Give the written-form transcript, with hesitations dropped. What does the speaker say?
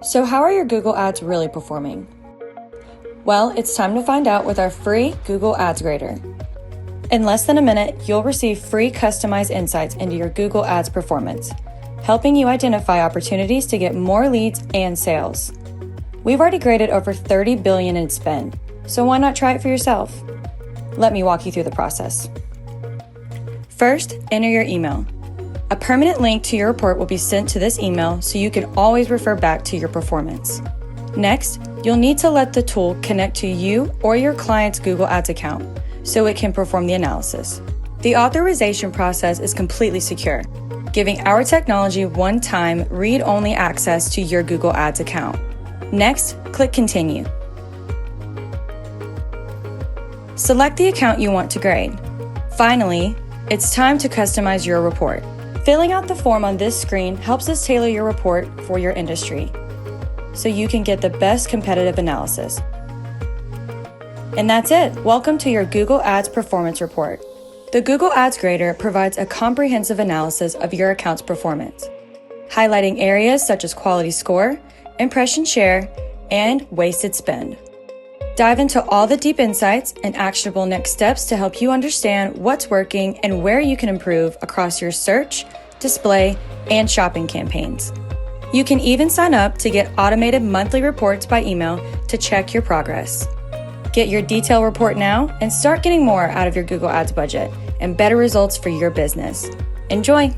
So how are your Google Ads really performing? Well, it's time to find out with our free Google Ads Grader. In less than a minute, you'll receive free customized insights into your Google Ads performance, helping you identify opportunities to get more leads and sales. We've already graded over $30 billion in spend, so why not try it for yourself? Let me walk you through the process. First, enter your email. A permanent link to your report will be sent to this email so you can always refer back to your performance. Next, you'll need to let the tool connect to you or your client's Google Ads account so it can perform the analysis. The authorization process is completely secure, giving our technology one-time read-only access to your Google Ads account. Next, click Continue. Select the account you want to grade. Finally, it's time to customize your report. Filling out the form on this screen helps us tailor your report for your industry, so you can get the best competitive analysis. And that's it. Welcome to your Google Ads Performance Report. The Google Ads Grader provides a comprehensive analysis of your account's performance, highlighting areas such as quality score, impression share, and wasted spend. Dive into all the deep insights and actionable next steps to help you understand what's working and where you can improve across your search, display, and shopping campaigns. You can even sign up to get automated monthly reports by email to check your progress. Get your detailed report now and start getting more out of your Google Ads budget and better results for your business. Enjoy!